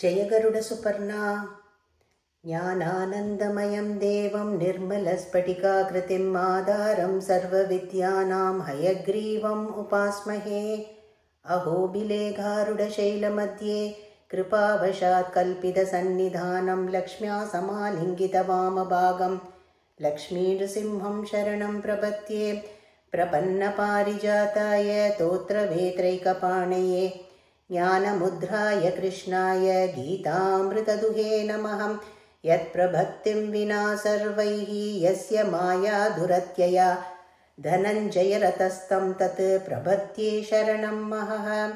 जय गरुडसुपर्णा ज्ञानानन्दमयं देवं निर्मलस्फटिकाकृतिम् आधारं सर्वविद्यानां हयग्रीवम् उपास्महे। अहोबिलेघारुडशैलमध्ये कृपावशात् कल्पितसन्निधानं लक्ष्म्या समालिङ्गितवामभागं लक्ष्मीनृसिंहं शरणं प्रपद्ये। प्रपन्नपारिजाताय तोत्रवेत्रैकपाणये ज्ञानमुद्राय कृष्णाय गीतामृतदुहे नमः। यत्प्रभक्तिं विना सर्वैः यस्य माया दुरत्यया धनञ्जयरतस्तं तत् प्रपद्ये शरणं महः।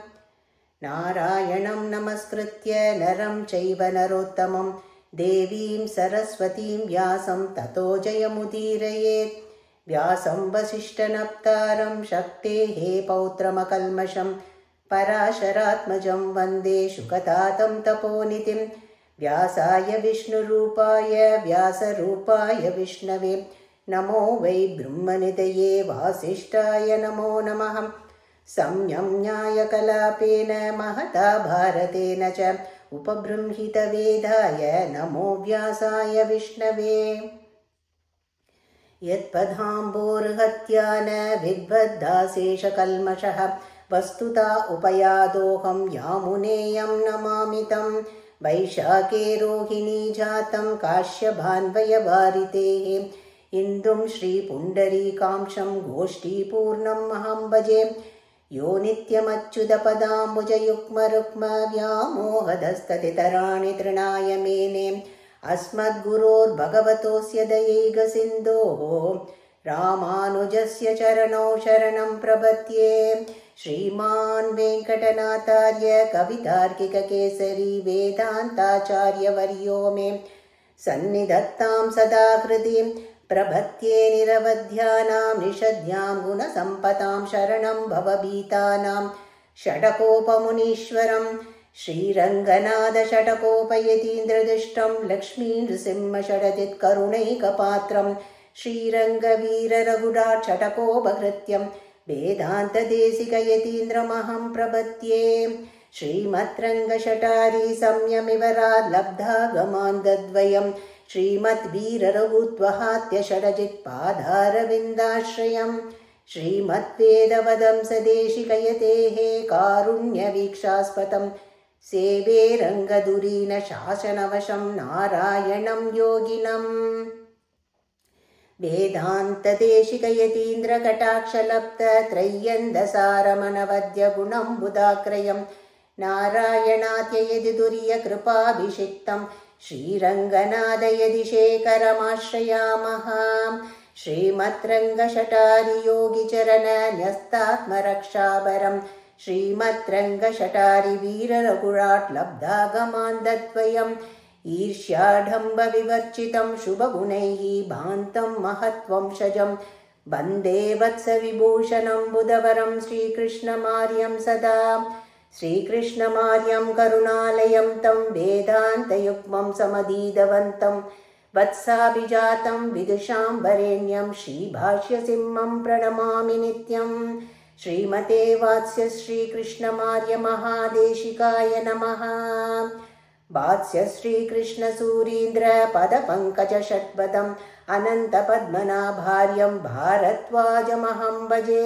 नारायणं नमस्कृत्य नरं चैव नरोत्तमं देवीं सरस्वतीं व्यासं ततो जयमुदीरयेत्। व्यासं वसिष्ठनप्तारं शक्तेः पौत्रमकल्मषं पराशरात्मजं वन्दे शुकतातं तपोनिधिं। व्यासाय विष्णुरूपाय व्यासरूपाय विष्णवे नमो वै ब्रह्मनिधये वासिष्ठाय नमो नमः। सम्यं न्यायकलापेन महता भारतेन च उपबृंहितवेदाय नमो व्यासाय विष्णवे। यत्पदाम्बोर्हत्या न विद्वद्दाशेषकल्मषः वस्तुता उपयादोऽहं यामुनेयं नमामि तं। वैशाखे रोहिणी जातं काश्यपान्वयवारितेः इन्दुं श्रीपुण्डरीकाक्षं गोष्ठीपूर्णम् अहं भजे। यो नित्यमच्युतपदाम्बुजयुग्मरुक्म व्यामोहदस्ततितराणि तृणाय मेने। अस्मद्गुरोर्भगवतोऽस्य दयैकसिन्धोः रामानुजस्य चरणौ शरणं प्रपद्ये। श्रीमान् वेङ्कटनाथार्य कवितार्किककेसरी वेदान्ताचार्यवर्यो मे सन्निधत्तां सदा हृदि। प्रपद्ये निरवध्यानां निषद्यां गुणसम्पदां शरणं भवभीतानां षडकोपमुनीश्वरं श्रीरङ्गनाथषडकोपयतीन्द्रदुष्टं लक्ष्मीनृसिंहषडदित्करुणैकपात्रं श्रीरङ्गवीररघुडाषडकोपहृत्यं वेदान्तदेशिकयतीन्द्रमहं प्रपद्ये। श्रीमद्रङ्गषटारी संयमिवराद् लब्धागमान्दद्वयं श्रीमद्वीररघुत्वहात्यषडजित्पादारविन्दाश्रयं श्रीमद्वेदवदंसदेशिकयतेः कारुण्यवीक्षास्पदं सेवे रङ्गधुरीन शासनवशं नारायणं योगिनम्। वेदान्तदेशिकयतीन्द्रकटाक्षलब्धत्रय्यन्दसारमनवद्यगुणं बुधाक्रयं नारायणात्ययदि दुर्यकृपाभिषिक्तं श्रीरङ्गनाथयदि शेखरमाश्रयामः। श्रीमद्रङ्गषटारियोगिचरणन्यस्तात्मरक्षाभरं श्रीमद्रङ्गषटारि वीररघुराट् लब्धागमान्दद्वयम् ईर्ष्याढम्बविवर्जितं शुभगुणैः भान्तं महत्वंशजं वन्दे वत्सविभूषणं बुधवरं श्रीकृष्णमार्यं सदा। श्रीकृष्णमार्यं करुणालयं तं वेदान्तयुग्मं समधीतवन्तं वत्साभिजातं विदुषां वरेण्यं श्रीभाष्यसिंहं प्रणमामि नित्यं। श्रीमते वात्स्य श्रीकृष्णमार्य महादेशिकाय नमः। वात्स्य श्रीकृष्णसूरीन्द्र पदपङ्कजषट्पदम् अनन्तपद्मनाभार्यं भारद्वाजमहं भजे।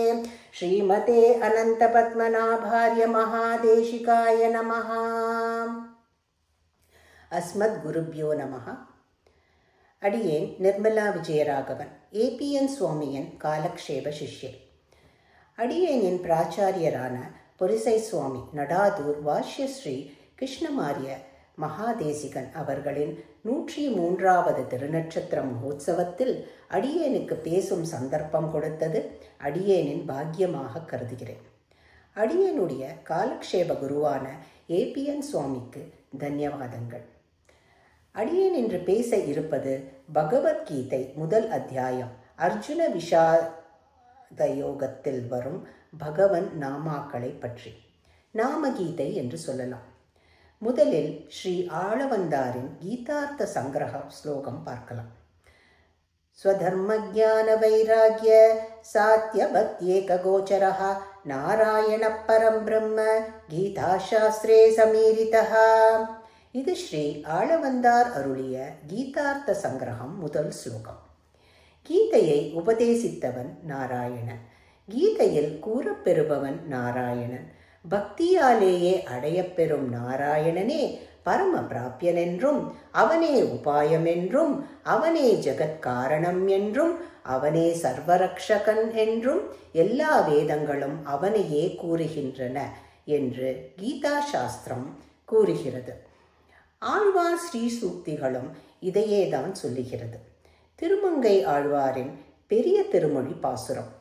श्रीमते अनन्तपद्मनाभार्य महादेशिकाय नमः। अस्मद्गुरुभ्यो नमः. अडियेन् निर्मला विजयराघवन् APN சுவாமியின் காலக்ஷேப சிஷ்யர். அடியேனின் பிராச்சாரியரான பொரிசை சுவாமி நடாதூர் வாஷ்யஸ்ரீ கிருஷ்ணமாரிய மகாதேசிகன் அவர்களின் 103வது திருநட்சத்திர மகோத்சவத்தில் அடியேனுக்கு பேசும் சந்தர்ப்பம் கொடுத்தது அடியேனின் பாக்கியமாக கருதுகிறேன். அடியேனுடைய காலக்ஷேப குருவான APN சுவாமிக்கு தன்யவாதங்கள். அடியேன் இன்று பேச இருப்பது பகவத்கீதை முதல் அத்தியாயம் அர்ஜுன விஷாத யோகத்தில் வரும் பகவன் நாமாக்களை பற்றி. நாமகீதை என்று சொல்லலாம். முதலில் ஸ்ரீ ஆளவந்தாரின் கீதார்த்த சங்கிரக ஸ்லோகம் பார்க்கலாம். ஸ்வதர்மஜான வைராக்ய சாத்யபத்யேக கோச்சரஹ நாராயண பரம் பிரம்ம கீதாசாஸ்திரே சமீரிதஹ. இது ஸ்ரீ ஆளவந்தார் அருளிய கீதார்த்த சங்கிரகம் முதல் ஸ்லோகம். கீதையை உபதேசித்தவன் நாராயணன். கீதையில் கூறப்பெறுபவன் நாராயணன். பக்தியாலேயே அடையப்பெறும் நாராயணனே பரம பிராபியன் என்றும், அவனே உபாயம் என்றும், அவனே ஜெகத்காரணம் என்றும், அவனே சர்வரக்ஷகன் என்றும் எல்லா வேதங்களும் அவனையே கூறுகின்றன என்று கீதா சாஸ்திரம் கூறுகிறது. ஆழ்வார் ஸ்ரீ சூக்திகளும் இதையேதான் சொல்லுகிறது. திருமங்கை ஆழ்வாரின் பெரிய திருமொழி பாசுரம்: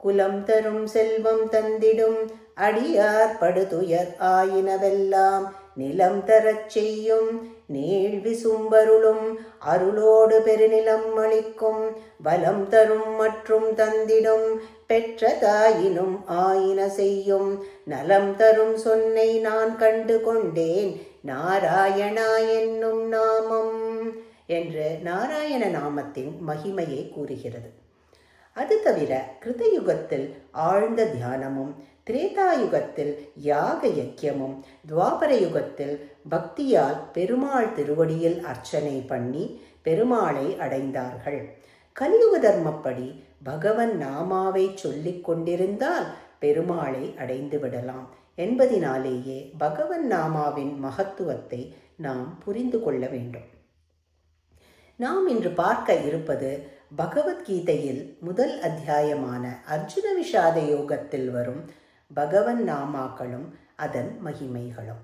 குலம் தரும் செல்வம் தந்திடும் அடியார் படுதுயர் ஆயினவெல்லாம் நிலம் தரச் செய்யும் நீள் விசும்பருளும் அருளோடு பெருநிலம் அளிக்கும் வலம் தரும் மற்றும் தந்திடும் பெற்ற தாயினும் ஆயின செய்யும் நலம் தரும் சொன்னை நான் கண்டு கொண்டேன் நாராயணா என்னும் நாமம் என்று நாராயண நாமத்தின் மகிமையை கூறுகிறது. அது தவிர கிருதயுகத்தில் ஆழ்ந்த தியானமும், திரேதாயுகத்தில் யாக யக்கியமும், துவாபர யுகத்தில் பக்தியால் பெருமாள் திருவடியில் அர்ச்சனை பண்ணி பெருமாளை அடைந்தார்கள். கலியுக தர்மப்படி பகவன் நாமாவை சொல்லிக் கொண்டிருந்தால் பெருமாளை அடைந்து விடலாம் என்பதினாலேயே பகவன் நாமாவின் மகத்துவத்தை நாம் புரிந்து கொள்ள வேண்டும். நாம் இன்று பார்க்க இருப்பது பகவத்கீதையில் முதல் அத்தியாயமான அர்ஜுன விஷாத யோகத்தில் வரும் பகவன் நாமாக்களும் அதன் மகிமைகளும்.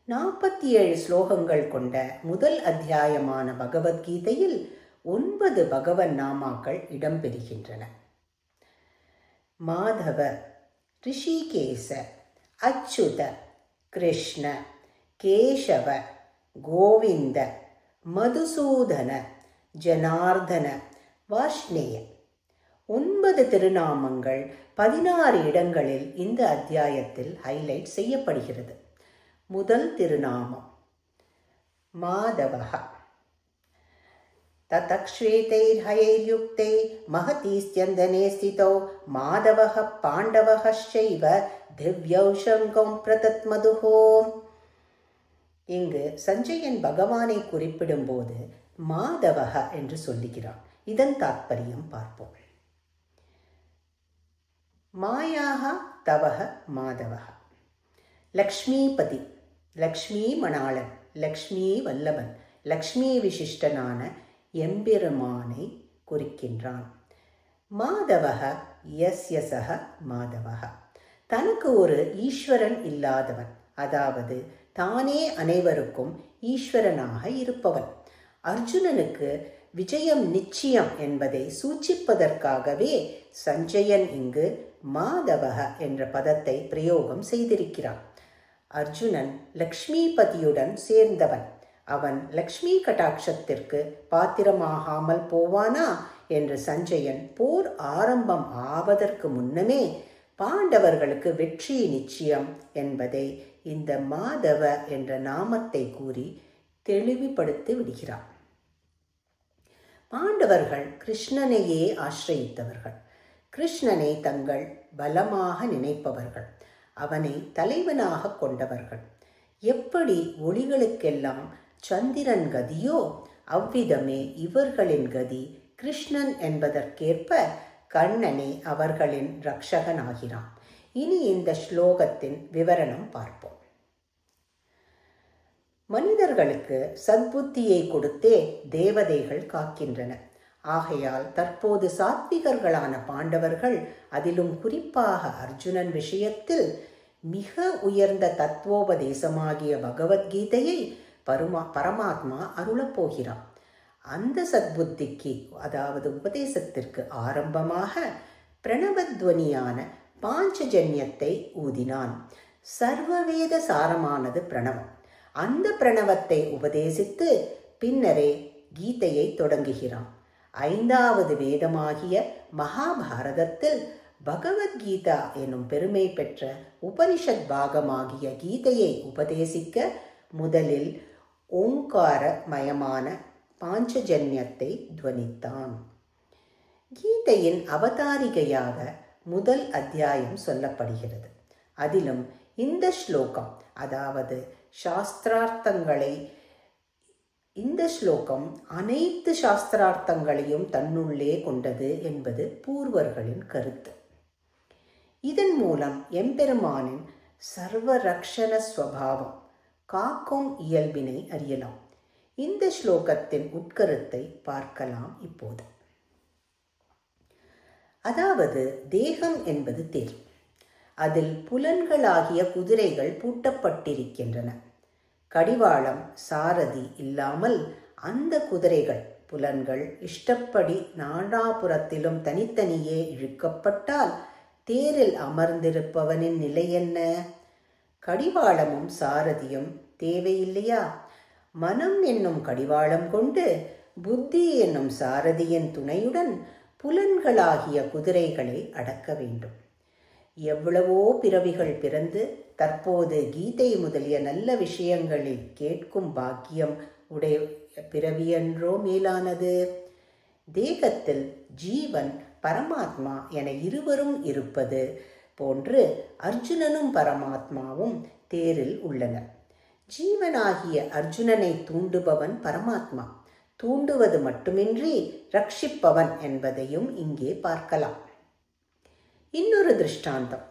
47 ஸ்லோகங்கள் கொண்ட முதல் அத்தியாயமான பகவத்கீதையில் 9 பகவன் நாமாக்கள் இடம்பெறுகின்றன. மாதவ, ரிஷிகேச, அச்சுத, கிருஷ்ண, கேசவ, கோவிந்த, மதுசூதன, ஜனார்தன, வாஷ்ணேய 9 திருநாமங்கள் 16 இடங்களில் இந்த அத்தியாயத்தில் ஹைலைட் செய்யப்படுகிறது. முதல் திருநாமம் மாதவஹ. ததக்ஷ்வேதைர்ஹயைர்யுக்தை மஹதீஸ்யந்தனே ஸ்திதோ மாதவஹ பாண்டவஹ ஷைவ திவ்யௌஷங்கம் பிரதத்மதுஹோ. இங்கு சஞ்சயன் பகவானை குறிப்பிடும்போது மாதவஹ என்று சொல்லுகிறான். இதன் தாத்பரியம் பார்ப்போம். மாயாக தவஹ மாதவஹ. லக்ஷ்மிபதி, லக்ஷ்மி மணாளன், லக்ஷ்மி வல்லபன், லக்ஷ்மி விசிஷ்டனான எம்பெருமானை குறிக்கின்றான். மாதவஹ யஸ்யசஹ மாதவஹ. தனக்கு ஒரு ஈஸ்வரன் இல்லாதவன், அதாவது தானே அனைவருக்கும் ஈஸ்வரனாக இருப்பவன். அர்ஜுனனுக்கு விஜயம் நிச்சயம் என்பதை சூச்சிப்பதற்காகவே சஞ்சயன் இங்கு மாதவஹ என்ற பதத்தை பிரயோகம் செய்திருக்கிறான். அர்ஜுனன் லக்ஷ்மிபதியுடன் சேர்ந்தவன். அவன் லக்ஷ்மி கடாட்சத்திற்கு பாத்திரமாகாமல் போவானா என்று சஞ்சயன் போர் ஆரம்பம் ஆவதற்கு முன்னமே பாண்டவர்களுக்கு வெற்றி நிச்சயம் என்பதை இந்த மாதவ என்ற நாமத்தை கூறி தெளிவுபடுத்தி விடுகிறான். பாண்டவர்கள் கிருஷ்ணனையே ஆசிரயித்தவர்கள். கிருஷ்ணனை தங்கள் பலமாக நினைப்பவர்கள். அவனை தலைவனாக கொண்டவர்கள். எப்படி ஒளிகளுக்கெல்லாம் சந்திரன் கதியோ அவ்விதமே இவர்களின் கதி கிருஷ்ணன் என்பதற்கேற்ப கண்ணனே அவர்களின் ரக்ஷகனாகிறான். இனி இந்த ஸ்லோகத்தின் விவரணம் பார்ப்போம். மனிதர்களுக்கு சத்புத்தியை கொடுத்தே தேவதைகள் காக்கின்றன. ஆகையால் தற்போது சாத்விகர்களான பாண்டவர்கள், அதிலும் குறிப்பாக அர்ஜுனன் விஷயத்தில் மிக உயர்ந்த தத்துவோபதேசமாகிய பகவத்கீதையை பரமாத்மா அருளப்போகிறான். அந்த சத்புத்திக்கு, அதாவது உபதேசத்திற்கு ஆரம்பமாக பிரணவத்வனியான பாஞ்சஜன்யத்தை ஊதினான். சர்வவேத சாரமானது பிரணவம். அந்த பிரணவத்தை உபதேசித்து பின்னரே கீதையை தொடங்குகிறான். 5வது வேதமாகிய மகாபாரதத்தில் பகவத்கீதா எனும் பெருமை பெற்ற உபனிஷத் பாகமாகிய கீதையை உபதேசிக்க முதலில் ஓங்காரமயமான பாஞ்சஜன்யத்தை துவனித்தான். கீதையின் அவதாரிகையாக முதல் அத்தியாயம் சொல்லப்படுகிறது. அதிலும் இந்த ஸ்லோகம், அதாவது சாஸ்திரார்த்தங்களை இந்த ஸ்லோகம் அனைத்து சாஸ்திரார்த்தங்களையும் தன்னுள்ளே கொண்டது என்பது பூர்வர்களின் கருத்து. இதன் மூலம் எம்பெருமானின் சர்வரக்ஷண ஸ்வபாவம், காக்கும் இயல்பினை அறியலாம். இந்த ஸ்லோகத்தின் உட்கருத்தை பார்க்கலாம் இப்போது. அதாவது தேகம் என்பது தேர். அதில் புலன்களாகிய குதிரைகள் பூட்டப்பட்டிருக்கின்றன. கடிவாளம், சாரதி இல்லாமல் அந்த குதிரைகள், புலன்கள் இஷ்டப்படி நாலாபுரத்திலும் தனித்தனியே இழுக்கப்பட்டால் தேரில் அமர்ந்திருப்பவனின் நிலை என்ன? கடிவாளமும் சாரதியும் தேவையில்லையா? மனம் என்னும் கடிவாளம் கொண்டு புத்தி என்னும் சாரதியின் துணையுடன் புலன்களாகிய குதிரைகளை அடக்க வேண்டும். எவ்வளவோ பிறவிகள் பிறந்து தற்போது கீதை முதலிய நல்ல விஷயங்களை கேட்கும் பாக்கியம் உடைய பிறவியன்றோ மேலானது? தேகத்தில் ஜீவன், பரமாத்மா என இருவரும் இருப்பது போன்று அர்ஜுனனும் பரமாத்மாவும் தேரில் உள்ளனர். ஜீவனாகிய அர்ஜுனனை தூண்டுபவன் பரமாத்மா, தூண்டுவது மட்டுமின்றி ரட்சிப்பவன் என்பதையும் இங்கே பார்க்கலாம். இன்னொரு திருஷ்டாந்தம்.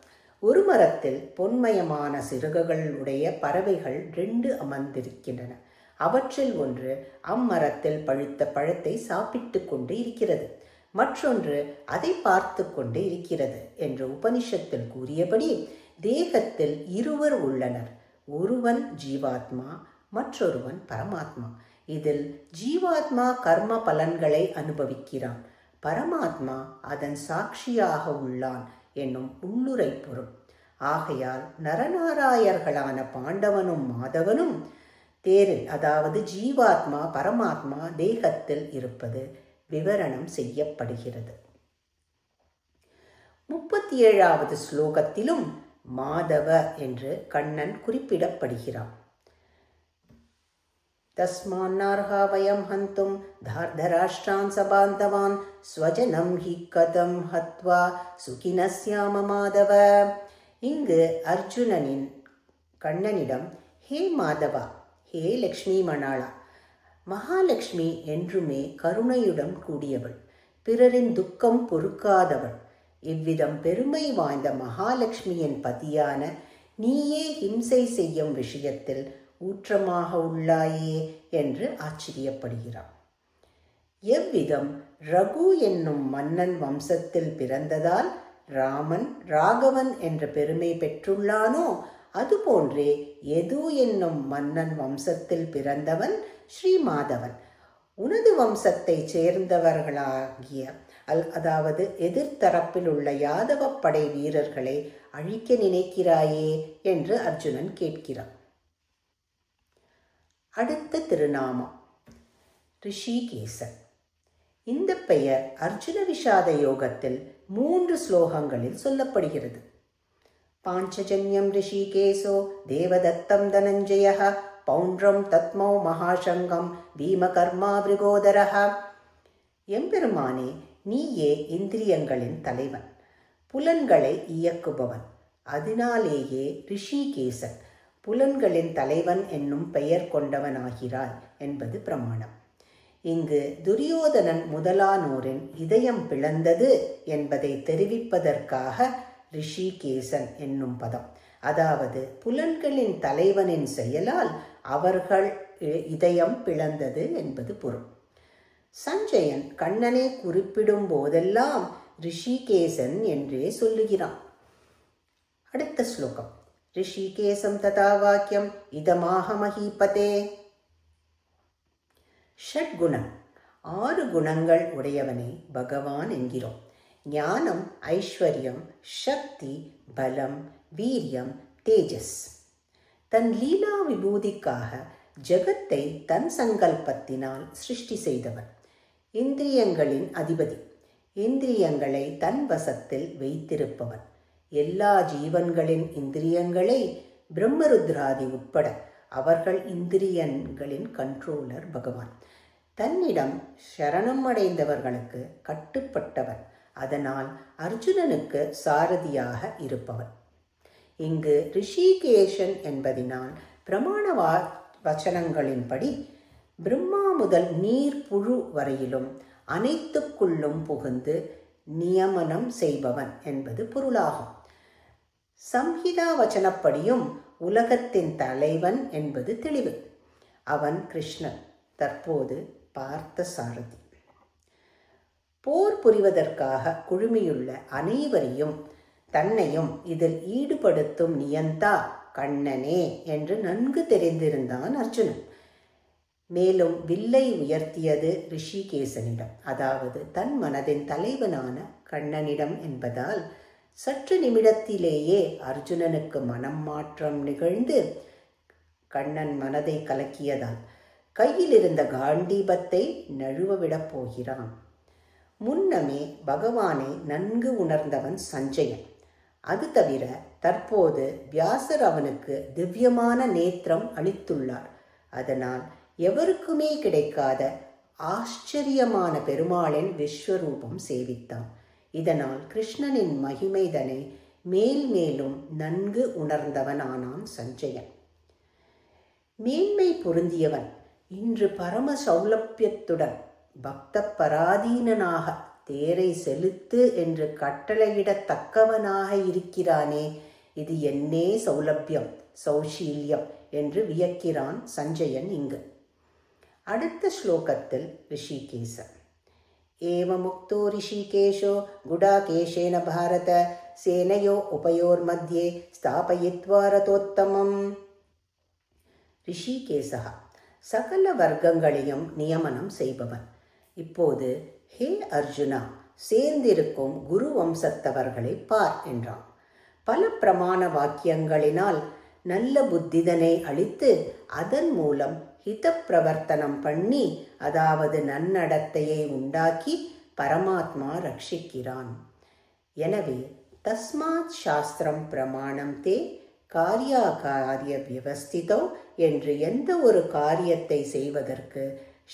ஒரு மரத்தில் பொன்மயமான சிறகுகள் உடைய பறவைகள் 2 அமர்ந்திருக்கின்றன. அவற்றில் ஒன்று அம்மரத்தில் பழுத்த பழத்தை சாப்பிட்டு கொண்டு இருக்கிறது, மற்றொன்று அதை பார்த்து கொண்டு இருக்கிறது என்று உபனிஷத்தில் கூறியபடி தேகத்தில் இருவர் உள்ளனர். ஒருவன் ஜீவாத்மா, மற்றொருவன் பரமாத்மா. இதில் ஜீவாத்மா கர்ம பலன்களை அனுபவிக்கிறான், பரமாத்மா அதன் சாட்சியாக உள்ளான் என்னும் உள்ளுரை பொருள். ஆகையால் நரநாராயர்களான பாண்டவனும் மாதவனும் தேரில், அதாவது ஜீவாத்மா பரமாத்மா தேகத்தில் இருப்பது விவரணம் செய்யப்படுகிறது. 37வது ஸ்லோகத்திலும் மாதவ என்று கண்ணன் குறிப்பிடப்படுகிறான். தஸ்மான்னார்ஹா வயம் ஹந்தும் தார்தராஷ்டிரான் சபாந்தவான் ஸ்வஜனம் ஹி கதம் ஹத்வா சுகினஸ்யாம மாதவ. இங்கு அர்ஜுனனின் கண்ணனிடம், ஹே மாதவா, ஹே லக்ஷ்மி மணாளா, மகாலட்சுமி என்றுமே கருணையுடன் கூடியவள், பிறரின் துக்கம் பொறுக்காதவள், இவ்விதம் பெருமை வாய்ந்த மகாலட்சுமியின் பதியான நீயே ஹிம்சை செய்யும் விஷயத்தில் ஊற்றமாக உள்ளாயே என்று ஆச்சரியப்படுகிறான். எவ்விதம் ரகு என்னும் மன்னன் வம்சத்தில் பிறந்ததால் ராமன் ராகவன் என்ற பெருமை பெற்றுள்ளானோ, அதுபோன்றே யது என்னும் மன்னன் வம்சத்தில் பிறந்தவன் ஸ்ரீமாதவன். உனது வம்சத்தை சேர்ந்தவர்களாகிய அதாவது எதிர்த்தரப்பில் உள்ள யாதவ படை வீரர்களை அழிக்க நினைக்கிறாயே என்று அர்ஜுனன் கேட்கிறான். அடுத்த திருநாமம் ரிஷிகேசன். இந்த பெயர் அர்ஜுன விஷாத யோகத்தில் 3 ஸ்லோகங்களில் சொல்லப்படுகிறது. பாஞ்சஜன்யம் ரிஷிகேசோ தேவதத்தம் தனஞ்சய பௌண்ட்ரம் தத்மௌ மகாசங்கம் பீமகர்மா விருகோதரஹ. எம்பெருமானே, நீயே இந்திரியங்களின் தலைவன், புலன்களை இயக்குபவன். அதனாலேயே ரிஷிகேசன், புலன்களின் தலைவன் என்னும் பெயர் கொண்டவனாகிறாய் என்பது பிரமாணம். இங்கு துரியோதனன் முதலானோரின் இதயம் பிளந்தது என்பதை தெரிவிப்பதற்காக ரிஷிகேசன் என்னும் பதம், அதாவது புலன்களின் தலைவனின் செயலால் அவர்கள் இதயம் பிளந்தது என்பது பொருள். சஞ்சயன் கண்ணனை குறிப்பிடும் போதெல்லாம் ரிஷிகேசன் என்றே சொல்லுகிறான். அடுத்த ஸ்லோகம். ரிஷிகேசம் ததா வாக்கியம் இதமாக மஹீபதே. ஷட்குணம், 6 குணங்கள் உடையவனை பகவான் என்கிறோம். ஞானம், ஐஸ்வர்யம், சக்தி, பலம், வீரியம், தேஜஸ். தன் லீலா விபூதிக்காக ஜகத்தை தன் சங்கல்பத்தினால் சிருஷ்டி செய்தவன். இந்திரியங்களின் அதிபதி, இந்திரியங்களை தன் வசத்தில் வைத்திருப்பவன். எல்லா ஜீவன்களின் இந்திரியங்களை பிரம்மருத்ராதி உட்பட அவர்கள் இந்திரியங்களின் கண்ட்ரோலர் பகவான். தன்னிடம் சரணம் அடைந்தவர்களுக்கு கட்டுப்பட்டவன். அதனால் அர்ஜுனனுக்கு சாரதியாக இருப்பவன். இங்கு ரிஷிகேஷன் என்பதினால் பிரமாண வச்சனங்களின்படி பிரம்மா முதல் நீர் புழு வரையிலும் அனைத்துக்குள்ளும் புகுந்து நியமனம் செய்பவன் என்பது பொருளாகும். சம்ஹிதா வச்சனப்படியும் உலகத்தின் தலைவன் என்பது தெளிவு. அவன் கிருஷ்ணன், தற்போது பார்த்த சாரதி. போர் புரிவதற்காக குழுமியுள்ள அனைவரையும் தன்னையும் இதில் ஈடுபடுத்தும் நியந்தா கண்ணனே என்று நன்கு தெரிந்திருந்தான் அர்ஜுனன். மேலும் வில்லை உயர்த்தியது ரிஷிகேசனிடம், அதாவது தன் மனதின் தலைவனான கண்ணனிடம் என்பதால் சற்று நிமிடத்திலேயே அர்ஜுனனுக்கு மனம் மாற்றம் நிகழ்ந்து கண்ணன் மனதை கலக்கியதால் கையில் இருந்த காண்டீபத்தை நழுவவிடப் போகிறான். முன்னமே பகவானை நன்கு உணர்ந்தவன் சஞ்சயன். அது தவிர தற்போது வியாசர் அவனுக்கு திவ்யமான நேத்திரம் அளித்துள்ளார். அதனால் எவருக்குமே கிடைக்காத ஆச்சரியமான பெருமாளின் விஸ்வரூபம் சேவித்தான். இதனால் கிருஷ்ணனின் மகிமைதனை மேல் மேலும் நன்கு உணர்ந்தவனானான் சஞ்சயன். மேன்மை பொருந்தியவன் இன்று பரம சௌலபியத்துடன் பக்த பராதீனனாக தேரை செலுத்து என்று கட்டளையிடத்தக்கவனாக இருக்கிறானே, இது என்னே சௌலபியம் சௌஷீல்யம் என்று வியக்கிறான் சஞ்சயன் இங்கு. அடுத்த ஸ்லோகத்தில் ரிஷிகேச ஏவமுக்தோ ரிஷிகேஷோ குடாகேஷேன பாரத சேனையோ உபயோர் மத்தியே ஸ்தாபயித்வா ரதோத்தமம். ரிஷிகேசா சகல வர்க்கங்களையும் நியமனம் செய்பவன். இப்போது ஹே அர்ஜுனா, சேர்ந்திருக்கும் குரு வம்சத்தவர்களை பார் என்றான். பல பிரமாண வாக்கியங்களினால் நல்ல புத்திதனை அளித்து அதன் மூலம் ஹித பிரவர்த்தனம் பண்ணி, அதாவது நன்னடத்தையை உண்டாக்கி பரமாத்மா ரட்சிக்கிறான். எனவே தஸ்மாத் சாஸ்திரம் பிரமாணம் தே காரியாகாரிய வியவஸ்திதோ என்று எந்த ஒரு காரியத்தை செய்வதற்கு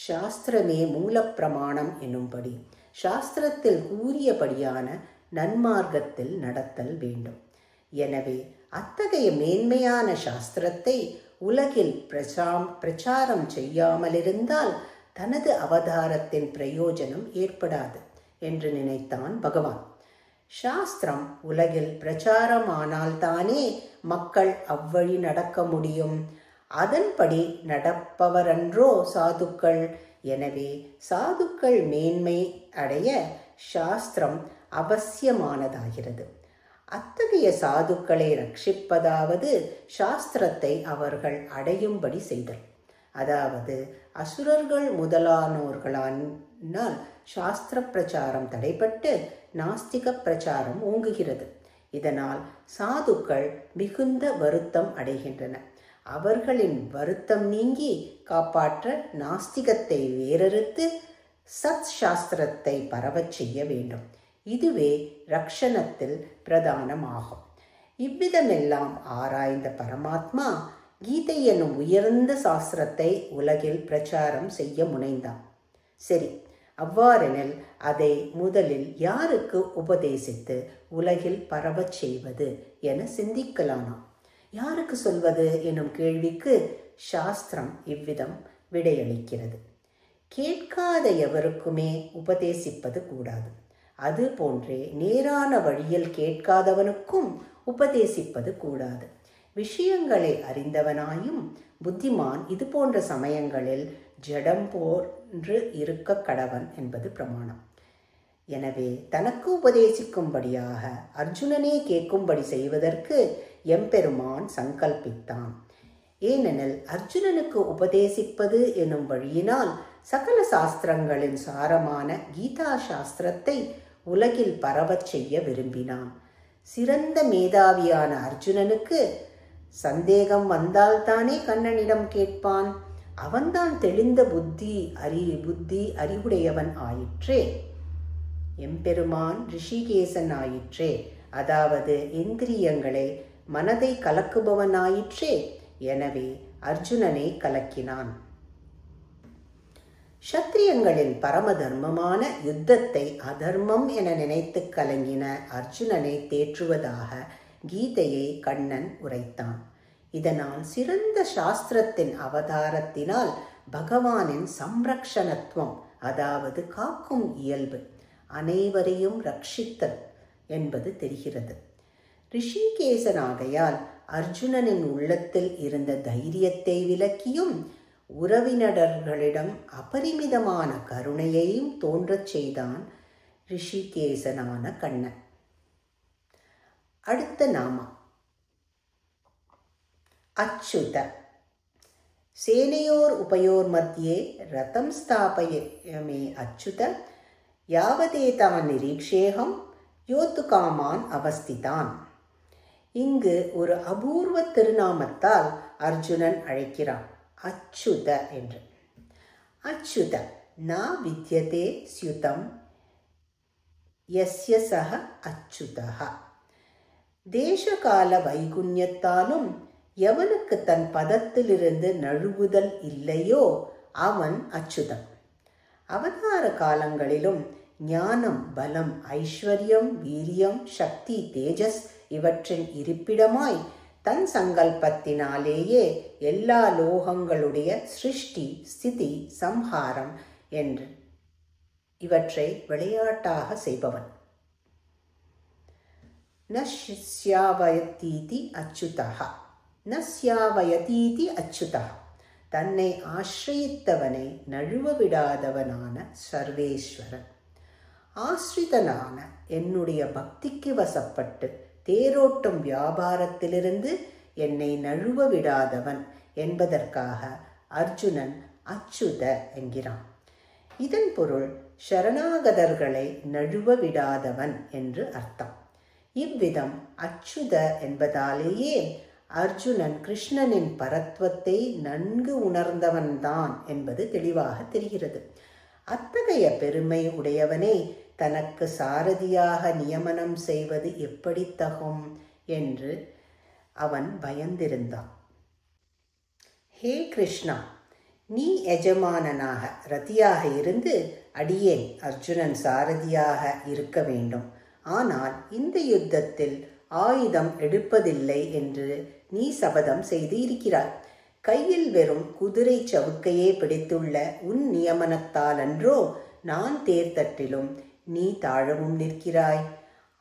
சாஸ்திரமே மூலப்பிரமாணம் எனும்படி சாஸ்திரத்தில் கூறியபடியான நன்மார்க்கத்தில் நடத்தல் வேண்டும். எனவே அத்தகைய மேன்மையான சாஸ்திரத்தை உலகில் பிரச்சாரம் செய்யாமலிருந்தால் தனது அவதாரத்தின் பிரயோஜனம் ஏற்படாது என்று நினைத்தான் பகவான். சாஸ்திரம் உலகில் பிரச்சாரமானால்தானே மக்கள் அவ்வழி நடக்க முடியும். அதன்படி நடப்பவரன்றோ சாதுக்கள். எனவே சாதுக்கள் மேன்மை அடைய சாஸ்திரம் அவசியமானதாகிறது. அத்தகைய சாதுக்களை ரட்சிப்பதாவது சாஸ்திரத்தை அவர்கள் அடையும்படி செய்தல். அதாவது அசுரர்கள் முதலானோர்களானால் சாஸ்திர பிரச்சாரம் தடைப்பட்டு நாஸ்திக பிரச்சாரம் ஓங்குகிறது. இதனால் சாதுக்கள் மிகுந்த வருத்தம் அடைகின்றன. அவர்களின் வருத்தம் நீங்கி காப்பாற்ற நாஸ்திகத்தை வேறறுத்து சத் சாஸ்திரத்தை பரவச் செய்ய வேண்டும். இதுவே ரக்ஷணத்தில் பிரதானமாகும். இவ்விதமெல்லாம் ஆராய்ந்த பரமாத்மா கீதை எனும் உயர்ந்த சாஸ்திரத்தை உலகில் பிரச்சாரம் செய்ய முனைந்தான். சரி, அவ்வாறெனில் அதை முதலில் யாருக்கு உபதேசித்து உலகில் பரவச் செய்வது என சிந்திக்கலானாம். யாருக்கு சொல்வது எனும் கேள்விக்கு சாஸ்திரம் இவ்விதம் விடையளிக்கிறது. கேட்காத எவருக்குமே உபதேசிப்பது கூடாது. அது போன்றே நேரான வழியில் கேட்காதவனுக்கும் உபதேசிப்பது கூடாது. விஷயங்களை அறிந்தவனாயும் புத்திமான் இது போன்ற சமயங்களில் ஜடம் போன்று இருக்க கடவன் என்பது பிரமாணம். எனவே தனக்கு உபதேசிக்கும்படியாக அர்ஜுனனே கேட்கும்படி செய்வதற்கு எம்பெருமான் சங்கல்பித்தான். ஏனெனில் அர்ஜுனனுக்கு உபதேசிப்பது எனும் வழியினால் சகல சாஸ்திரங்களின் சாரமான கீதா சாஸ்திரத்தை உலகில் பரவச் செய்ய விரும்பினான். சிறந்த மேதாவியான அர்ஜுனனுக்கு சந்தேகம் வந்தால்தானே கண்ணனிடம் கேட்பான். அவன்தான் தெளிந்த புத்தி அறிவுடையவன் ஆயிற்றே. எம்பெருமான் ரிஷிகேசன் ஆயிற்றே. அதாவது இந்திரியங்களை மனதை கலக்குபவன் ஆயிற்றே. எனவே அர்ஜுனனை கலக்கினான். க்ஷத்ரியங்களின் பரம தர்மமான யுத்தத்தை அதர்மம் என நினைத்து கலங்கின அர்ஜுனனை தேற்றுவதாக கீதையை கண்ணன் உரைத்தான். இதனால் சிறந்த சாஸ்திரத்தின் அவதாரத்தினால் பகவானின் சம்ரக்ஷணத்துவம், அதாவது காக்கும் இயல்பு, அனைவரையும் ரட்சித்தல் என்பது தெரிகிறது. ரிஷிகேசனாகையால் அர்ஜுனனின் உள்ளத்தில் இருந்த தைரியத்தை விலக்கியும் உறவினர்களிடம் அபரிமிதமான கருணையையும் தோன்றச் செய்தான் ரிஷிகேசனான கண்ணன். அடுத்த நாமா அச்சுத. சேனையோர் உபயோர் மத்தியே ரதம் ஸ்தாபயமே அச்சுத யாவதேதான் நிரீக்ஷேகம் யோத்து காமான் அவஸ்திதான். இங்கு ஒரு அபூர்வ திருநாமத்தால் அர்ஜுனன் அழைக்கிறான், அச்சுத என்று. அச்சுத ந வித்யதே ஸ்யுதம் யஸ்ய சஹ அச்சுதஹ. தேசகால வைகுண்யத்தாலும் எவனுக்கு தன் பதத்திலிருந்து நழுவுதல் இல்லையோ அவன் அச்சுதன். அவதார காலங்களிலும் ஞானம், பலம், ஐஸ்வர்யம், வீரியம், சக்தி, தேஜஸ் இவற்றின் இருப்பிடமாய் தன் சங்கல்பத்தினாலேயே எல்லா லோகங்களுடைய சிருஷ்டி, ஸ்திதி, சம்ஹாரம் என்று இவற்றை விளையாட்டாக செய்பவன். நஸ்யாவயதீதி அச்சுதஹ. நஸ்யாவயதீதி அச்சுதஹ. தன்னை ஆசிரியித்தவனை நழுவ விடாதவனான சர்வேஸ்வரன். ஆசிரிதனான என்னுடைய பக்திக்கு வசப்பட்டு தேரோட்டும் வியாபாரத்திலிருந்து என்னை நழுவ விடாதவன் என்பதற்காக அர்ஜுனன் அச்சுத என்கிறான். இதன் பொருள் சரணாகதர்களை நழுவ விடாதவன் என்று அர்த்தம். இவ்விதம் அச்சுத என்பதாலேயே அர்ஜுனன் கிருஷ்ணனின் பரத்வத்தை நன்கு உணர்ந்தவன்தான் என்பது தெளிவாக தெரிகிறது. அத்தகைய பெருமை உடையவனை தனக்கு சாரதியாக நியமனம் செய்வது எப்படி தகும் என்று அவன் பயந்திருந்தான். ஹே கிருஷ்ணா, நீ எஜமானனாக ரதியாக இருந்து அடியேன் அர்ஜுனன் சாரதியாக இருக்க வேண்டும். ஆனால் இந்த யுத்தத்தில் ஆயுதம் எடுப்பதில்லை என்று நீ சபதம் செய்து இருக்கிறாய். கையில் வெறும் குதிரை சவுக்கையே பிடித்துள்ள உன் நியமனத்தாலன்றோ நான் தேர்தட்டிலும் நீ தாழவும் நிற்கிறாய்.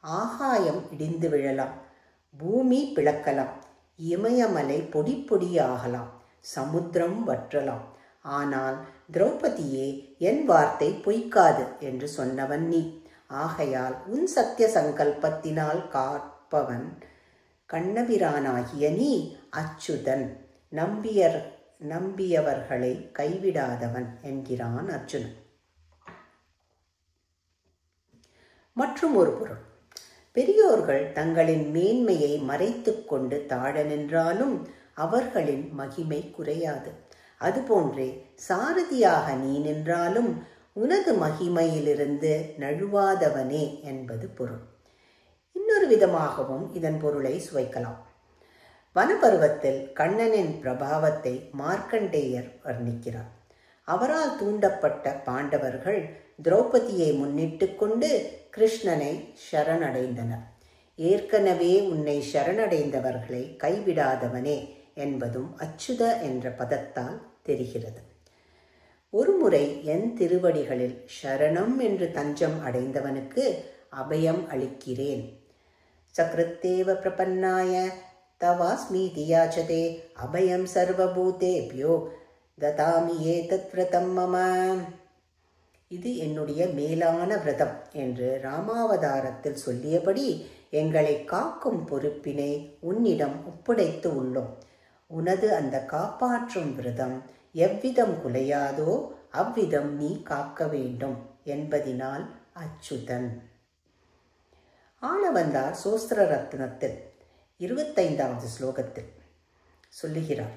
ஆகாயம் இடிந்து விழலாம், பூமி பிளக்கலாம், இமயமலை பொடி பொடியாகலாம், சமுத்திரம் வற்றலாம். ஆனால் திரௌபதியே, என் வார்த்தை பொய்க்காது என்று சொன்னவன் நீ. ஆகையால் உன் சத்திய சங்கல்பத்தினால் காப்பவன் கண்ணபிரானாகிய நீ அச்சுதன், நம்பியவர்களை கைவிடாதவன் என்கிறான் அர்ஜுனன். மற்றும் ஒரு பொருள், பெரியோர்கள் தங்களின் மேன்மையை மறைத்து கொண்டு தாழ நின்றாலும் அவர்களின் மகிமை குறையாது. அதுபோன்றே சாரதியாக நீ நின்றாலும் உனது மகிமையிலிருந்து நழுவாதவனே என்பது பொருள். இன்னொரு விதமாகவும் இதன் பொருளை சுவைக்கலாம். வனபருவத்தில் கண்ணனின் பிரபாவத்தை மார்க்கண்டேயர் வர்ணிக்கிறார். அவரால் தூண்டப்பட்ட பாண்டவர்கள் திரௌபதியை முன்னிட்டு கொண்டு கிருஷ்ணனை சரணடைந்தனர். ஏற்கனவே உன்னை சரணடைந்தவர்களை கைவிடாதவனே என்பதும் அச்சுத என்ற பதத்தால் தெரிகிறது. ஒருமுறை என் திருவடிகளில் சரணம் என்று தஞ்சம் அடைந்தவனுக்கு அபயம் அளிக்கிறேன். சக்ருத்தேவ பிரபன்னாய தவாஸ்மீதி யாச்சதே அபயம் சர்வபூதேப்யோ ததாமி ஏதத் விரதம் மம. இது என்னுடைய மேலான விரதம் என்று ராமாவதாரத்தில் சொல்லியபடி எங்களை காக்கும் பொறுப்பினை உன்னிடம் ஒப்படைத்து உள்ளோம். உனது அந்த காப்பாற்றும் விரதம் எவ்விதம் குலையாதோ அவ்விதம் நீ காக்க வேண்டும் என்பதினால் அச்சுதன். ஆளவந்தார் சோஸ்திர ரத்னத்தில் 25வது ஸ்லோகத்தில் சொல்லுகிறார்,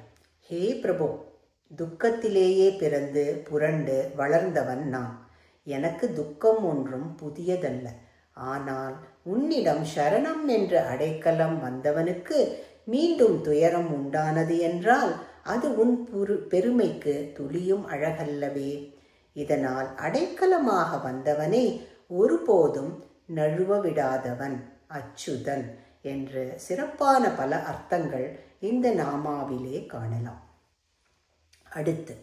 ஹே பிரபு, துக்கத்திலேயே பிறந்து புரண்டு வளர்ந்தவன் நான். எனக்கு துக்கம் ஒன்றும் புதியதல்ல. ஆனால் உன்னிடம் சரணம் என்று அடைக்கலம் வந்தவனுக்கு மீண்டும் துயரம் உண்டானது என்றால் அது உன் பெருமைக்கு துளியும் அழகல்லவே. இதனால் அடைக்கலமாக வந்தவனை ஒருபோதும் நழுவ விடாதவன் அச்சுதன் என்று சிறப்பான பல அர்த்தங்கள் இந்த நாமாவிலே காணலாம். அடுத்து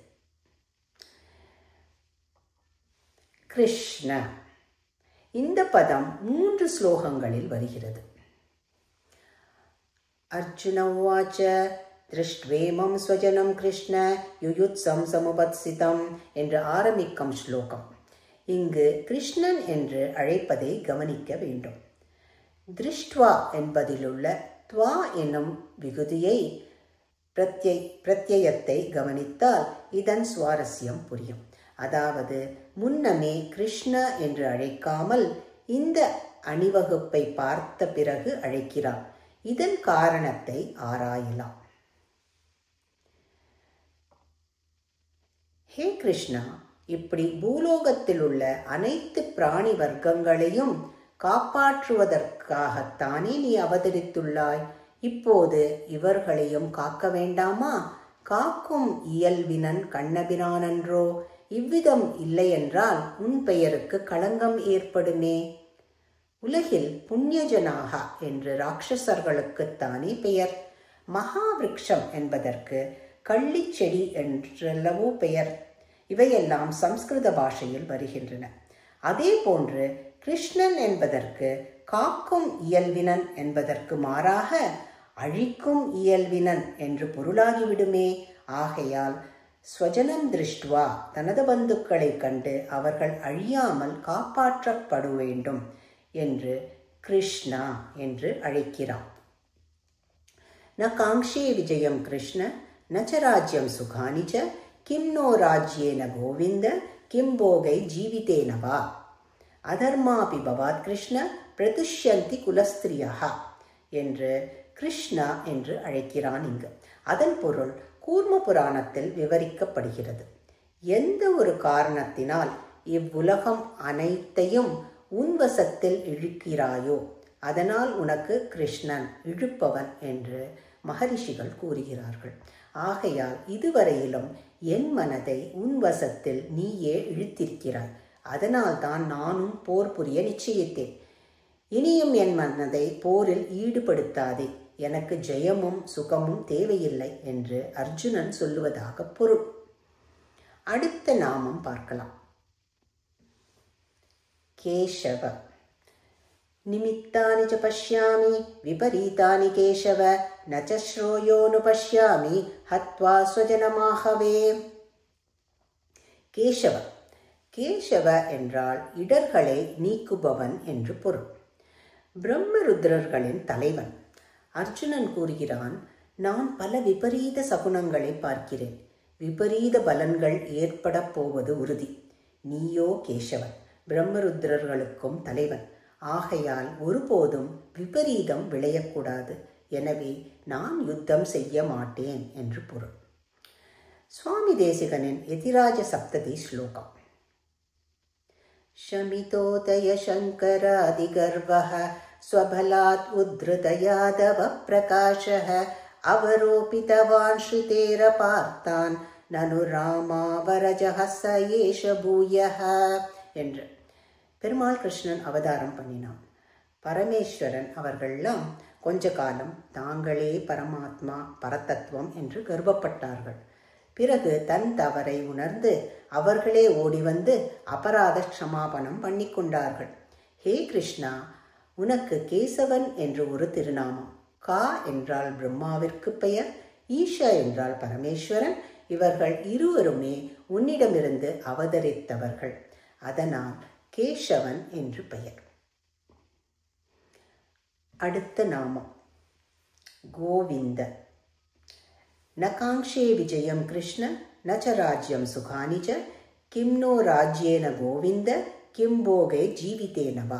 கிருஷ்ண. இந்த பதம் 3 ஸ்லோகங்களில் வருகிறது. அர்ஜுன உவாச்ச திருஷ்ட்வேமம் ஸ்வஜனம் கிருஷ்ண யுயுத்சம் சமுபத்சிதம் என்று ஆரம்பிக்கும் ஸ்லோகம். இங்கு கிருஷ்ணன் என்று அழைப்பதை கவனிக்க வேண்டும். திருஷ்ட்வா என்பதிலுள்ள துவா என்னும் விகுதியை பிரத்யயத்தை கவனித்தால் இதன் சுவாரஸ்யம் புரியும். அதாவது முன்னமே கிருஷ்ண என்று அழைக்காமல் இந்த அணிவகுப்பை பார்த்த பிறகு அழைக்கிறார். இதன் காரணத்தை ஆராயலாம். ஹே கிருஷ்ணா, இப்படி பூலோகத்தில் உள்ள அனைத்து பிராணி வர்க்கங்களையும் காப்பாற்றுவதற்காகத்தானே நீ அவதரித்துள்ளாய். இப்போது இவர்களையும் காக்க வேண்டாமா? காக்கும் இயல்பினன் கண்ணபிரானன்றோ? இவ்விதம் இல்லையென்றால் உன் பெயருக்கு களங்கம் ஏற்படுமே. உலகில் புண்ணியஜனாக என்று ராட்சசர்களுக்குத்தானே பெயர். மகாவிருக்ஷம் என்பதற்கு கள்ளிச்செடி என்றல்லவோ பெயர். இவையெல்லாம் சம்ஸ்கிருத பாஷையில் வருகின்றன. அதே போன்று கிருஷ்ணன் என்பதற்கு காக்கும் இயல்பினன் என்பதற்கு மாறாக அழிக்கும் இயல்பினன் என்று பொருளாகிவிடுமே. ஆகையால் ஸ்வஜனம் திருஷ்டுவா, தனது பந்துக்களை கண்டு அவர்கள் அழியாமல் காப்பாற்றப்பட வேண்டும் என்று கிருஷ்ணா என்று அழைக்கிறான். ந காங்ஷே விஜயம் கிருஷ்ண நச்ச ராஜ்யம் சுகானி ச கிம் நோ ராஜ்யேன கோவிந்த கிம் போகை ஜீவிதேனவா அதர்மாபி பவாத் கிருஷ்ண பிரதுஷ்யந்தி குலஸ்திரியா என்று கிருஷ்ணா என்று அழைக்கிறான் இங்கு. அதன் பொருள் கூர்ம புராணத்தில் விவரிக்கப்படுகிறது. எந்த ஒரு காரணத்தினால் இவ்வுலகம் அனைத்தையும் உன் வசத்தில் இழுக்கிறாயோ அதனால் உனக்கு கிருஷ்ணன் இழுப்பவன் என்று மகரிஷிகள் கூறுகிறார்கள். ஆகையால் இதுவரையிலும் என் மனதை உன் வசத்தில் நீயே இழுத்திருக்கிறாய். அதனால் தான் நானும் போர் புரிய நிச்சயித்தேன். இனியும் என் மனதை போரில் ஈடுபடுத்தாதே, எனக்கு ஜெயமும் சுகமும் தேவையில்லை என்று அர்ஜுனன் சொல்லுவதாக பொருள். அடுத்த நாமம் பார்க்கலாம். கேசவ. நிமித்தானி ச பஷ்யாமி விபரீதானி கேசவ நச்ச ஸ்ரோயோனு பஷ்யாமி ஹத்வா ஸ்வஜனமாகவே. கேசவ. கேசவ என்றால் இடர்களை நீக்குபவன் என்று பொருள். பிரம்மருத்ரர்களின் தலைவன். அர்ஜுனன் கூறுகிறான், நான் பல விபரீத சகுனங்களை பார்க்கிறேன். விபரீத பலன்கள் ஏற்பட போவது உறுதி. நீயோ கேசவன், பிரம்மருத்ரர்களுக்கும் தலைவன். ஆகையால் ஒருபோதும் விபரீதம் விளையக்கூடாது. எனவே நான் யுத்தம் செய்ய மாட்டேன் என்று பொருள். சுவாமி தேசிகனின் எதிராஜ சப்ததி ஸ்லோகம். ஷமிதோதய சங்கராதிகர்வஹ ஸ்வபலாத் உத்ருதயாதவ பிரகாஷஹ அவரோபிதவான் ஸ்ருதேர பார்த்தான் நனு ராமாவரஜஹ ச ஏஷ பூயஹ என்று பெருமாள் கிருஷ்ணன் அவதாரம் பண்ணினான். பரமேஸ்வரன் அவர்கள்லாம் கொஞ்ச காலம் தாங்களே பரமாத்மா பரதத்துவம் என்று கர்வப்பட்டார்கள். பிறகு தன் தவறை உணர்ந்து அவர்களே ஓடி வந்து அபராத க்ஷமாபணம் பண்ணிக்கொண்டார்கள். ஹே கிருஷ்ணா, உனக்கு கேசவன் என்று ஒரு திருநாமம். கா என்றால் பிரம்மாவிற்கு பெயர், ஈஷா என்றால் பரமேஸ்வரன். இவர்கள் இருவருமே உன்னிடமிருந்து அவதரித்தவர்கள். அதனால் கேசவன் என்று பெயர். அடுத்த நாமம் கோவிந்த. நகாங்ஷே விஜயம் கிருஷ்ண நச்ச ராஜ்யம் சுகானி ச கிம் நோ ராஜ்யேன கோவிந்த கிம் போகை ஜீவிதேனவா.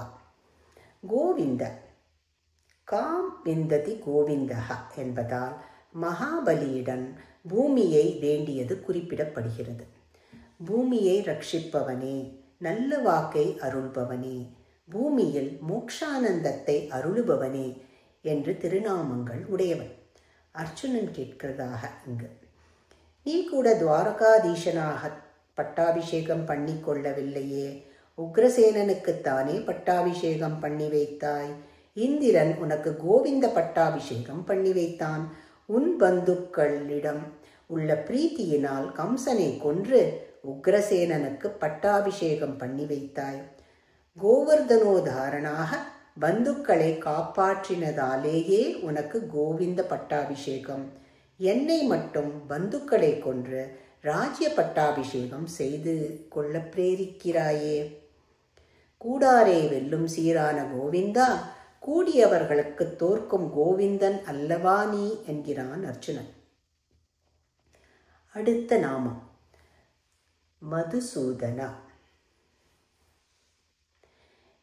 கோவிந்த. காம் விந்ததி கோவிந்தஹ என்பதால் மகாபலியிடம் பூமியை வேண்டியது குறிப்பிடப்படுகிறது. பூமியை ரட்சிப்பவனே, நல்ல வாக்கை அருள்பவனே, பூமியில் மோக்ஷானந்தத்தை அருளுபவனே என்று திருநாமங்கள் உடையவன். அர்ஜுனன் கேட்கிறதாக இங்கு, நீ கூட துவாரகாதீசனாக பட்டாபிஷேகம் பண்ணி கொள்ளவில்லையே? உக்ரசேனனுக்குத்தானே பட்டாபிஷேகம் பண்ணி வைத்தாய். இந்திரன் உனக்கு கோவிந்த பட்டாபிஷேகம் பண்ணி வைத்தான். உன் பந்துக்களிடம் உள்ள பிரீத்தியினால் கம்சனை கொன்று உக்ரசேனனுக்கு பட்டாபிஷேகம் பண்ணி வைத்தாய். கோவர்தனோதாரணாக பந்துக்களை காப்பாற்றினதாலேயே உனக்கு கோவிந்த பட்டாபிஷேகம். என்னை மட்டும் பந்துக்களை கொன்று ராஜ்ய பட்டாபிஷேகம் செய்து கொள்ள பிரேரிக்கிறாயே. கூடாரே வெல்லும் சீரான கோவிந்தா, கூடியவர்களுக்கு தோற்கும் கோவிந்தன் அல்லவா நீ என்கிறான் அர்ஜுனன். அடுத்த நாமம் மதுசூதனா.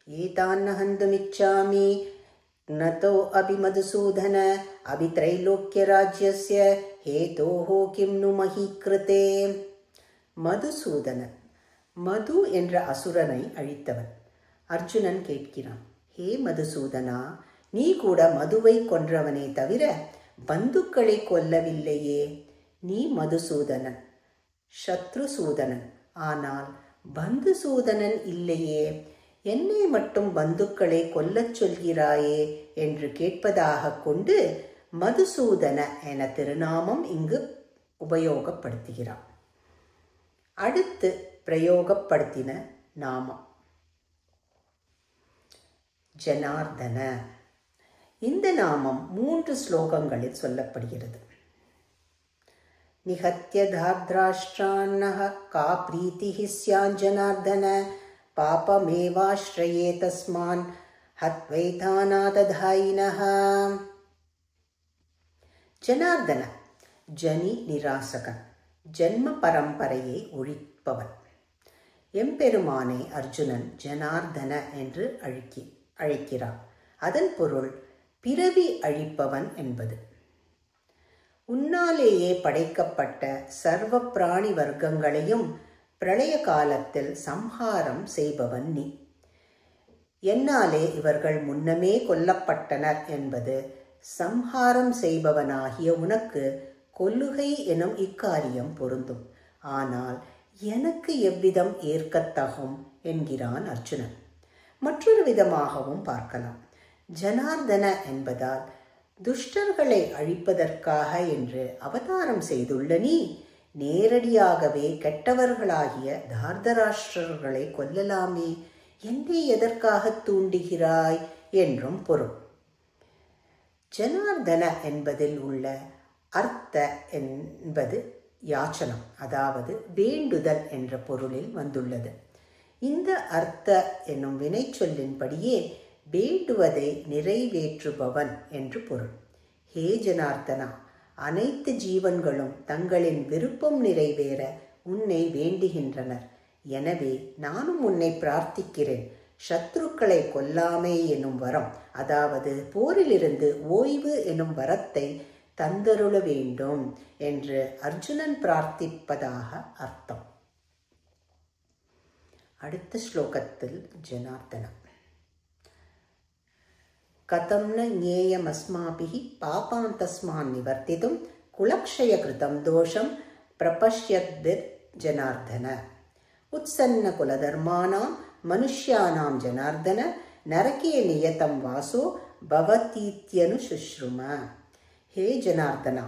ஏதான்ன ஹந்துமிச்சாமி நதோ அபி மதுசூதன அபி த்ரைலோக்கிய ராஜ்யஸ்ய ஹேதோஹோ கிம் நு மஹீக்ருதே. மதுசூதனன் மது என்ற அசுரனை அழித்தவன். அர்ஜுனன் கேட்கிறான், ஹே மதுசூதனா, நீ கூட மதுவை கொன்றவனே தவிர பந்துக்களை கொல்லவில்லையே. நீ மதுசூதனன், சத்ருசூதனன், ஆனால் பந்துசூதனன் இல்லையே. என்னை மட்டும் பந்துக்களை கொல்லச் சொல்கிறாயே என்று கேட்பதாக கொண்டு மதுசூதன என திருநாமம் இங்கு உபயோகப்படுத்துகிறான். அடுத்து பிரயோகப்படுத்தின நாமம் ஜனார்தன. இந்த நாமம் 3 ஸ்லோகங்களில் சொல்லப்படுகிறது. நிஹத்ய தார்த்ராஷ்ட்ரான்னஹ கா ப்ரீதிஹி ஸ்யான் ஜனார்தன பாபமேவாஸ்ரயே தஸ்மான் ஹத்வைதானாததாயினஹ. ஜனார்தன ஜனி நிராசகன், ஜன்ம பரம்பரையை ஒழிப்பவன். எம்பெருமானை அர்ஜுனன் ஜனார்தன என்று அழைக்கிறான். அதன் பொருள் பிறவி அழிப்பவன் என்பது. உன்னாலேயே படைக்கப்பட்ட சர்வ பிராணி வர்க்கங்களையும் பிரளய காலத்தில் சம்ஹாரம் செய்பவன் நீ. என்னாலே இவர்கள் முன்னமே கொல்லப்பட்டனர் என்பது சம்ஹாரம் செய்பவனாகிய உனக்கு கொல்லுகை எனும் இக்காரியம் பொருந்தும். ஆனால் எனக்கு எவ்விதம் ஏற்கத்தகும் என்கிறான் அர்ஜுனன். மற்றொரு விதமாகவும் பார்க்கலாம். ஜனார்தன என்பதால் துஷ்டர்களை அழிப்பதற்காக என்று அவதாரம் செய்துள்ள நீ நேரடியாகவே கெட்டவர்களாகிய தார்தராஷ்டிரர்களை கொல்லலாமே, என்னை எதற்காக தூண்டுகிறாய் என்றும் பொருள். ஜனார்தன என்பதில் உள்ள அர்த்த என்பது யாச்சனம், அதாவது வேண்டுதல் என்ற பொருளில் வந்துள்ளது. இந்த அர்த்த என்னும் வினை சொல்லின்படியே வேண்டுவதை நிறைவேற்றுபவன் என்று பொருள். ஹே ஜனார்தனா, அனைத்து ஜீவன்களும் தங்களின் விருப்பம் நிறைவேற உன்னை வேண்டுகின்றனர். எனவே நானும் உன்னை பிரார்த்திக்கிறேன். சத்ருக்களை கொல்லாமே எனும் வரம், அதாவது போரிலிருந்து ஓய்வு எனும் வரத்தை தந்தருள வேண்டும் என்று அர்ஜுனன் பிரார்த்திப்பதாக அர்த்தம். அடுத்த ஸ்லோகத்தில் ஜனார்தனா. கதம் ந ஞேயமஸ்மாபிஹி பாபான் தஸ்மான் நிவர்த்திதும் குலக்ஷய கிருதம் தோஷம் பிரபஷ்யத்பிர் ஜனார்தன. உத்சன்ன குலதர்மானாம் மனுஷ்யானாம் ஜனார்தன நரகே நியதம் வாசோ பவதீத்யனு சுஷ்ரும. ஹே ஜனார்தனா,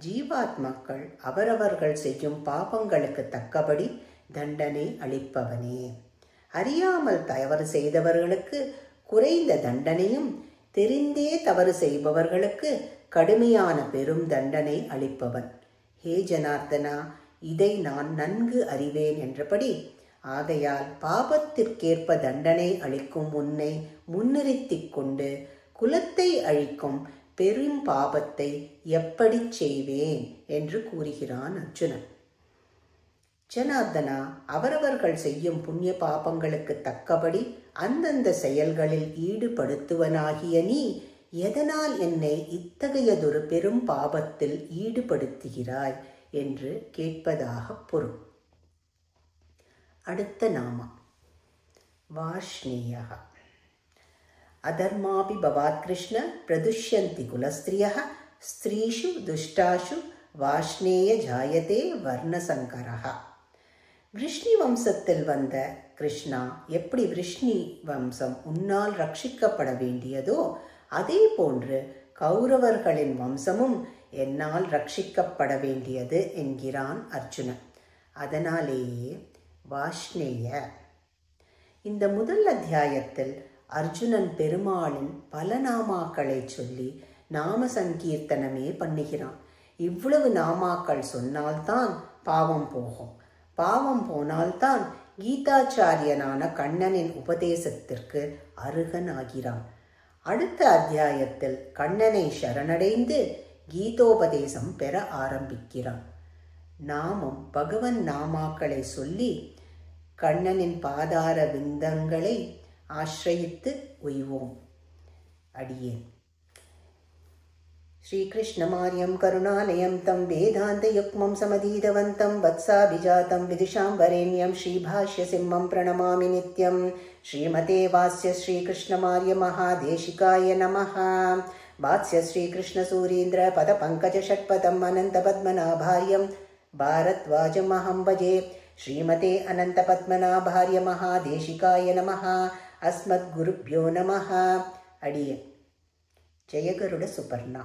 ஜீவாத்மாக்கள் அவரவர்கள் செய்யும் பாபங்களுக்கு தக்கபடி தண்டனை அளிப்பவனே. அறியாமல் தவறு செய்தவர்களுக்கு குறைந்த தண்டனையும், தெரிந்தே தவறு செய்பவர்களுக்கு கடுமையான பெரும் தண்டனை அளிப்பவன். ஹே ஜனார்தனா, இதை நான் நன்கு அறிவேன் என்றபடி, ஆகையால் பாபத்திற்கேற்ப தண்டனை அளிக்கும் உன்னை முன்னிறுத்திக் கொண்டு குலத்தை அழிக்கும் பெரும் பாபத்தை எப்படி செய்வேன் என்று கூறுகிறான் அர்ஜுனன். ஜனார்தனா, அவரவர்கள் செய்யும் புண்ணிய பாபங்களுக்கு தக்கபடி அந்தந்த செயல்களில் ஈடுபடுத்துவனாகிய நீ எதனால் என்னை இத்தகையதொரு பெரும் பாபத்தில் ஈடுபடுத்துகிறாய் என்று கேட்பதாக பொருள். அடுத்த நாமம் வாஷ்ணேயः. அதர்மாபி பவாத் கிருஷ்ண பிரதுஷ்யந்தி குலஸ்திரியः ஸ்திரீஷு துஷ்டாஷு வாஷ்ணேய ஜாயதே வர்ணசங்கரः. விஷ்ணு வம்சத்தில் வந்த கிருஷ்ணா, எப்படி விஷ்ணு வம்சம் உன்னால் ரட்சிக்கப்பட வேண்டியதோ அதே போன்று கௌரவர்களின் வம்சமும் என்னால் ரட்சிக்கப்பட வேண்டியது என்கிறான் அர்ஜுனன். அதனாலேயே வாஷ்ணேய. இந்த முதல் அத்தியாயத்தில் அர்ஜுனன் பெருமாளின் பல நாமாக்களை சொல்லி நாம சங்கீர்த்தனமே பண்ணுகிறான். இவ்வளவு நாமாக்கள் சொன்னால்தான் பாவம் போகும். பாவம் போனால்தான் கீதாச்சாரியனான கண்ணனின் உபதேசத்திற்கு அருகன் ஆகிறான். அடுத்த அத்தியாயத்தில் கண்ணனை சரணடைந்து கீதோபதேசம் பெற ஆரம்பிக்கிறான். நாமும் பகவன் நாமாக்களை சொல்லி கண்ணனின் பாதார விந்தங்களை ஆசிரயித்து உய்வோம். அடியேன். ஸ்ரீகிருஷ்ணமார்யம் கருணாலயம் தம் வேதாந்தயுக்மம் சமதீதவந்தம் வத்சாபிஜாதம் விதுஷாம் வரேண்யம் ஸ்ரீபாஷ்ய சிம்மம் பிரணமாமி நித்யம். ஸ்ரீமதே வாஸ்ய ஸ்ரீகிருஷ்ணமார்ய மகாதேசிகாய நமः. வாத்ஸ்ய ஸ்ரீகிருஷ்ணசூரீந்திர பத பங்கஜ ஷட்பதம் அனந்த பத்மநாபார்யம் பாரத்வாஜமஹம் பஜே. ஸ்ரீமதே அனந்த பத்மநாபார்ய மகாதேசிகாய நமः. அஸ்மத் குருப்யோ நமः. அடியேன். ஜெய கருட சுபர்ணா.